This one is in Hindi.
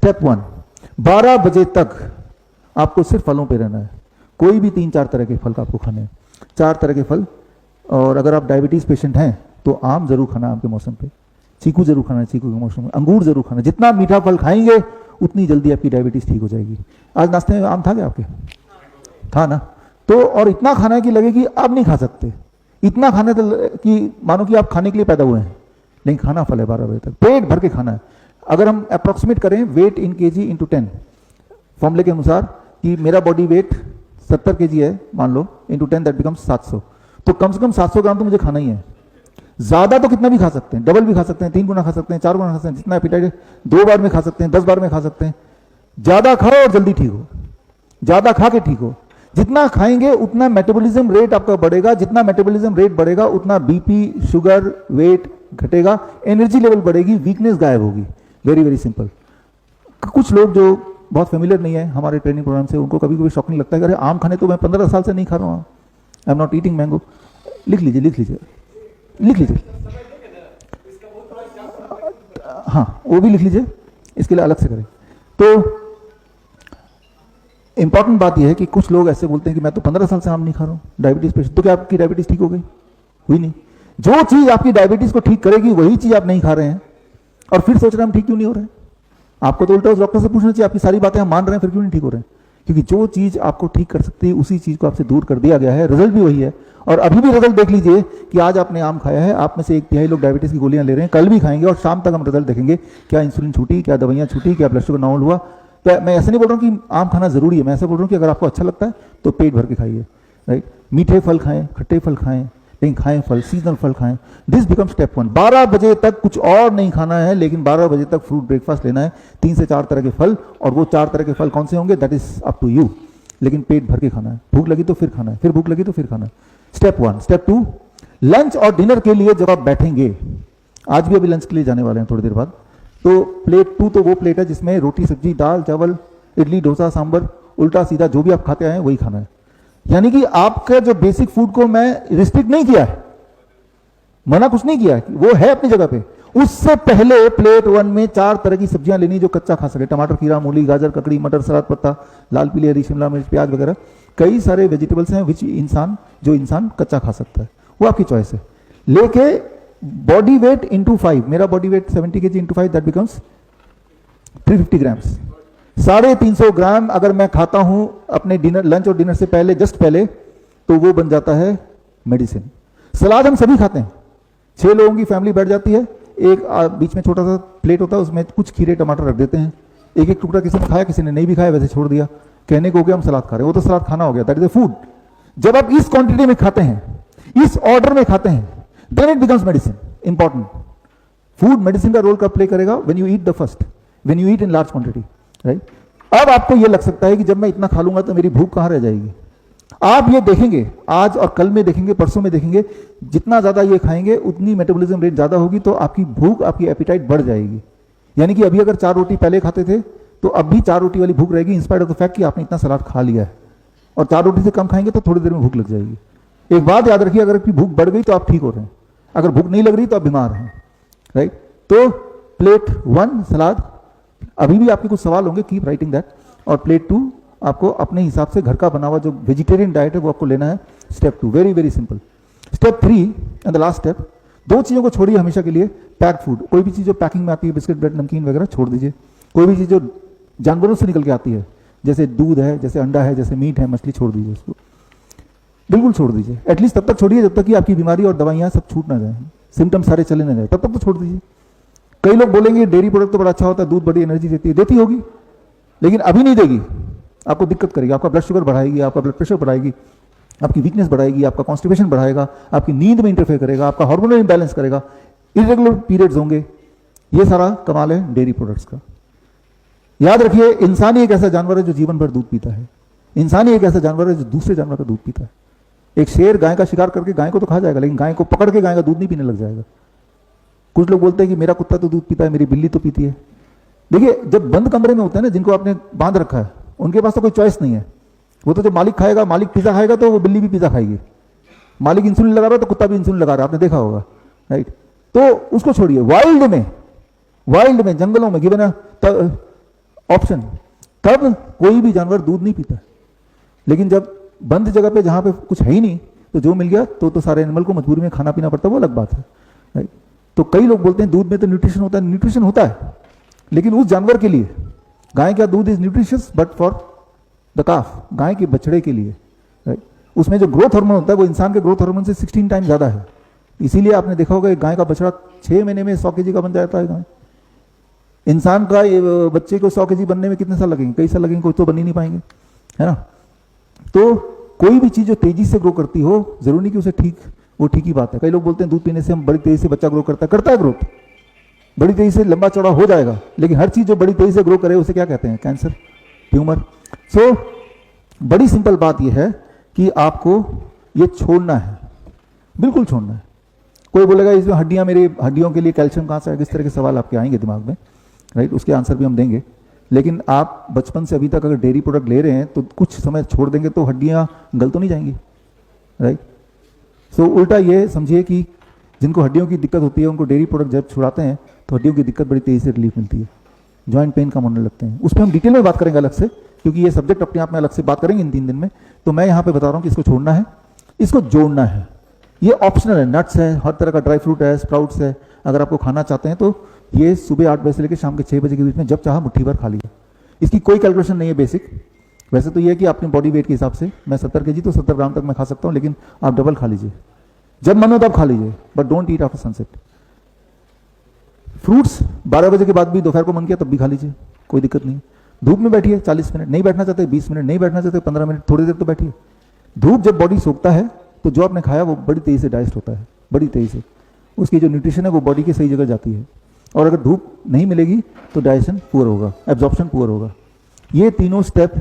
स्टेप 1, 12 बजे तक आपको सिर्फ फलों पे रहना है। कोई भी 3-4 तरह के फल का आपको खाने हैं, 4 तरह के फल। और अगर आप डायबिटीज पेशेंट हैं तो आम जरूर खाना आम के मौसम पे, चीकू जरूर खाना है चीकू के मौसम में, अंगूर जरूर खाना। जितना मीठा फल खाएंगे उतनी जल्दी आपकी डायबिटीज ठीक हो जाएगी। आज नाश्ते में आम था क्या आपके? था ना? तो और इतना खाना है कि लगे कि आप नहीं खा सकते, इतना खाना तो कि मानो कि आप खाने के लिए पैदा हुए हैं, लेकिन खाना फल है 12 बजे तक, पेट भर के खाना है। अगर हम अप्रोक्सीमेट करें वेट इन केजी इंटू 10 फॉर्मूले के अनुसार कि मेरा बॉडी वेट 70 केजी है मान लो, इंटू 10 दैट बिकम्स 700, तो कम से कम 700 ग्राम तो मुझे खाना ही है। ज्यादा तो कितना भी खा सकते हैं, डबल भी खा सकते हैं, 3 गुना खा सकते हैं, 4 गुना खा सकते हैं, जितना एपिटाइट है 2 बार में खा सकते हैं, 10 बार में खा सकते हैं। ज्यादा खाओ और जल्दी ठीक हो, ज्यादा खा के ठीक हो। जितना खाएंगे उतना मेटाबॉलिज्म रेट आपका बढ़ेगा, जितना मेटाबॉलिज्म रेट बढ़ेगा उतना बीपी, शुगर, वेट घटेगा, एनर्जी लेवल बढ़ेगी, वीकनेस गायब होगी। Very very simple. कुछ लोग जो बहुत फेमिलियर नहीं है हमारे ट्रेनिंग प्रोग्राम से, उनको कभी कभी शौक नहीं लगता है, अरे आम खाने तो मैं 15 साल से नहीं खा रहा हूँ, I am not eating mango. लिख लीजिए लिख लीजिए लिख लीजिए, हाँ वो भी लिख लीजिए, इसके लिए अलग से करें। तो इंपॉर्टेंट बात यह है कि कुछ लोग ऐसे बोलते हैं कि मैं तो 15 साल से आम नहीं खा रहा हूँ, डायबिटीज पेशेंट। तो क्या आपकी डायबिटीज ठीक हो गई? हुई नहीं। जो चीज आपकी डायबिटीज को ठीक करेगी वही चीज आप नहीं खा रहे हैं और फिर सोच रहे हैं हम ठीक क्यों नहीं हो रहे हैं। आपको तो उल्टा उस डॉक्टर से पूछना चाहिए, आपकी सारी बातें हम मान रहे हैं फिर क्यों नहीं ठीक हो रहे हैं। क्योंकि जो चीज आपको ठीक कर सकती है उसी चीज को आपसे दूर कर दिया गया है, रिजल्ट भी वही है। और अभी भी रिजल्ट देख लीजिए कि आज आपने आम खाया है, आप में से 1/3 लोग डायबिटीज की गोलियां ले रहे हैं, कल भी खाएंगे और शाम तक हम रिजल्ट देखेंगे, क्या इंसुलिन छूटी, क्या दवाइयां छूटी, क्या ब्लड शुगर नॉर्मल हुआ। तो मैं ऐसे नहीं बोल रहा हूँ कि आम खाना जरूरी है, मैं ऐसे बोल रहा हूँ कि अगर आपको अच्छा लगता है तो पेट भर के खाइए, राइट। मीठे फल खाएं, खट्टे फल खाएं, लेकिन खाएं फल, सीजनल फल खाएं। This become step 1। 12 बजे तक कुछ और नहीं खाना है, लेकिन 12 बजे तक फ्रूट ब्रेकफास्ट लेना है, 3 से 4 तरह के फल, और वो 4 तरह के फल कौन से होंगे that is up to you, लेकिन पेट भर के खाना है। भूख लगी तो फिर खाना है, फिर भूख लगी तो फिर खाना है। स्टेप 1। स्टेप 2, लंच और डिनर के लिए जब आप बैठेंगे, आज भी अभी लंच के लिए जाने वाले हैं थोड़ी देर बाद, तो प्लेट 2 तो वो प्लेट है जिसमें रोटी सब्जी दाल चावल इडली डोसा सांभर उल्टा सीधा जो भी आप खाते आए वही खाना है। यानी कि आपका जो बेसिक फूड को मैं रिस्ट्रिक्ट नहीं किया है, मना कुछ नहीं किया है, वो है अपनी जगह पे। उससे पहले प्लेट 1 में 4 तरह की सब्जियां लेनी जो कच्चा खा सके, टमाटर खीरा मूली गाजर ककड़ी मटर सलाद पत्ता लाल पीली हरी शिमला मिर्च प्याज वगैरह, कई सारे वेजिटेबल्स हैं जो इंसान कच्चा खा सकता है, वो आपकी चॉइस है। लेके बॉडी वेट इंटू 5, मेरा body weight 70 kg into 5 that becomes 350 grams. 350 ग्राम अगर मैं खाता हूं अपने डिनर लंच और डिनर से पहले, जस्ट पहले, तो वो बन जाता है मेडिसिन। सलाद हम सभी खाते हैं, 6 लोगों की फैमिली बैठ जाती है, एक बीच में छोटा सा प्लेट होता है, उसमें कुछ खीरे टमाटर रख देते हैं, एक एक टुकड़ा किसी ने खाया किसी ने नहीं भी खाया, वैसे छोड़ दिया, कहने को हो गया हम सलाद खा रहे हैं, वो तो सलाद खाना हो गया, दैट इज अ फूड। जब आप इस क्वांटिटी में खाते हैं, इस ऑर्डर में खाते हैं, then it becomes medicine. Important, food medicine का रोल कब प्ले करेगा? When you eat the first, when you eat in large quantity, right. अब आपको यह लग सकता है कि जब मैं इतना खा लूंगा तो मेरी भूख कहां रह जाएगी। आप ये देखेंगे, आज और कल में देखेंगे, परसों में देखेंगे, जितना ज्यादा ये खाएंगे उतनी मेटाबॉलिज्म रेट ज्यादा होगी, तो आपकी भूख, आपकी एपिटाइट बढ़ जाएगी। यानी कि अभी अगर 4 रोटी पहले खाते थे तो अब भी 4 रोटी वाली भूख रहेगी, इंस्पाइट ऑफ द फैक्ट कि आपने इतना सलाद खा लिया है। और 4 रोटी से कम खाएंगे तो थोड़ी देर में भूख लग जाएगी। एक बात याद रखिए, अगर आपकी भूख बढ़ गई तो आप ठीक हो रहे हैं, अगर भूख नहीं लग रही तो आप बीमार हैं, राइट। तो प्लेट 1 सलाद, अभी भी आपके कुछ सवाल होंगे, कीप राइटिंग दैट। और प्लेट 2 आपको अपने हिसाब से घर का बना हुआ जो वेजिटेरियन डाइट है वो आपको लेना है। Step 2, very very simple. Step 3 and the last step, 2 चीजों को छोड़िए हमेशा के लिए। पैक्ड फूड, कोई भी चीज जो पैकिंग में आती है, बिस्किट ब्रेड नमकीन वगैरह छोड़ दीजिए। कोई भी चीज जो जानवरों से निकल के आती है, जैसे दूध है, जैसे अंडा है, जैसे मीट है, मछली, छोड़ दीजिए उसको, बिल्कुल छोड़ दीजिए। एटलीस्ट तब तक छोड़िए जब तक कि आपकी बीमारी और दवाइयां सब छूट ना जाए, सिम्टम सारे चले ना जाए, तब तक तो छोड़ दीजिए। कई लोग बोलेंगे डेयरी प्रोडक्ट तो बड़ा अच्छा होता है, दूध बड़ी एनर्जी देती है, देती होगी, लेकिन अभी नहीं देगी, आपको दिक्कत करेगी, आपका ब्लड शुगर बढ़ाएगी, आपका ब्लड प्रेशर बढ़ाएगी, आपकी वीकनेस बढ़ाएगी, आपका कॉन्स्टिपेशन बढ़ाएगा, आपकी नींद में इंटरफेयर करेगा, आपका हार्मोनल इंबैलेंस करेगा, इरेगुलर पीरियड्स होंगे। ये सारा कमाल है डेयरी प्रोडक्ट्स का। याद रखिए, इंसान ही एक ऐसा जानवर है जो जीवन भर दूध पीता है। इंसान ही एक ऐसा जानवर है जो दूसरे जानवर का दूध पीता है। एक शेर गाय का शिकार करके गाय को तो खा जाएगा, लेकिन गाय को पकड़ के गाय का दूध नहीं पीने लग जाएगा। कुछ लोग बोलते हैं कि मेरा कुत्ता तो दूध पीता है, मेरी बिल्ली तो पीती है। देखिए, जब बंद कमरे में होते हैं ना, जिनको आपने बांध रखा है, उनके पास तो कोई चॉइस नहीं है। वो तो जब मालिक खाएगा, मालिक पिज्जा खाएगा तो वो बिल्ली भी पिज्जा खाएगी, मालिक इंसुलिन लगा रहा है तो कुत्ता भी इंसुलिन लगा रहा है, आपने देखा होगा, राइट। तो उसको छोड़िए। वाइल्ड में जंगलों में गिवन ऑप्शन। तब कोई भी जानवर दूध नहीं पीता, लेकिन जब बंद जगह पे जहां पे कुछ है ही नहीं तो जो मिल गया तो सारे एनिमल को मजबूरी में खाना पीना पड़ता है, वो अलग बात है, राइट। तो कई लोग बोलते हैं दूध में तो न्यूट्रिशन होता है, न्यूट्रिशन होता है, लेकिन उस जानवर के लिए गाय का दूध is nutritious but for the calf, गाय के बछड़े के लिए, राइट। उसमें जो ग्रोथ हार्मोन होता है वो इंसान के ग्रोथ हार्मोन से 16 टाइम ज्यादा है। इसीलिए आपने देखा होगा एक गाय का बछड़ा 6 महीने में 100 kg का बन जाता है गाय। इंसान का बच्चे को 100 kg बनने में कितने साल लगेंगे? कई साल लगेंगे, कोई तो बन ही नहीं पाएंगे, है ना। तो कोई भी चीज जो तेजी से ग्रो करती हो, जरूरी नहीं कि उसे वो ठीक ही बात है। कई लोग बोलते हैं दूध पीने से हम बड़ी तेजी से बच्चा ग्रो करता है ग्रोथ, बड़ी तेजी से लंबा चौड़ा हो जाएगा, लेकिन हर चीज जो बड़ी तेजी से ग्रो करे उसे क्या कहते हैं? Cancer, tumour. सो बड़ी सिंपल बात यह है कि आपको ये छोड़ना है, बिल्कुल छोड़ना है। कोई बोलेगा इसमें हड्डियां, मेरी हड्डियों के लिए कैल्शियम कहां से आएगा? इस तरह के सवाल आपके आएंगे दिमाग में, राइट। उसके आंसर भी हम देंगे। लेकिन आप बचपन से अभी तक अगर डेयरी प्रोडक्ट ले रहे हैं तो कुछ समय छोड़ देंगे तो हड्डियां गल तो नहीं जाएंगी, राइट। सो उल्टा ये समझिए कि जिनको हड्डियों की दिक्कत होती है उनको डेयरी प्रोडक्ट जब छुड़ाते हैं तो हड्डियों की दिक्कत बड़ी तेजी से रिलीफ मिलती है, जॉइंट पेन कम होने लगते हैं। उस पर हम डिटेल में बात करेंगे अलग से, क्योंकि ये सब्जेक्ट अपने आप में अलग से बात करेंगे इन 3 दिन में। तो मैं यहाँ पे बता रहा हूँ कि इसको छोड़ना है, इसको जोड़ना है। ये ऑप्शनल है, नट्स है, हर तरह का ड्राई फ्रूट है, स्प्राउट्स है। अगर आपको खाना चाहते हैं तो ये सुबह 8 बजे से लेकर शाम के 6 बजे के बीच में जब चाहा मुट्ठी भर खा लिया। इसकी कोई कैलकुलेशन नहीं है बेसिक। वैसे तो ये है कि अपने बॉडी वेट के हिसाब से मैं 70 kg तो 70 ग्राम तक मैं खा सकता हूँ, लेकिन आप डबल खा लीजिए, जब मन हो तब खा लीजिए, but don't eat after sunset. Fruits 12 बजे के बाद भी, दोपहर को मन किया तब भी खा लीजिए, कोई दिक्कत नहीं। धूप में बैठिए 40 मिनट, नहीं बैठना चाहते 20 मिनट, नहीं बैठना चाहते 15 मिनट, थोड़ी देर तो बैठिए। धूप जब बॉडी सोखता है तो जो आपने खाया वो बड़ी तेजी से डाइजेस्ट होता है, बड़ी तेजी से उसकी जो न्यूट्रिशन है वो बॉडी के सही जगह जाती है। और अगर धूप नहीं मिलेगी तो डाइजेशन पुअर होगा, एब्जॉर्प्शन पुअर होगा। ये तीनों स्टेप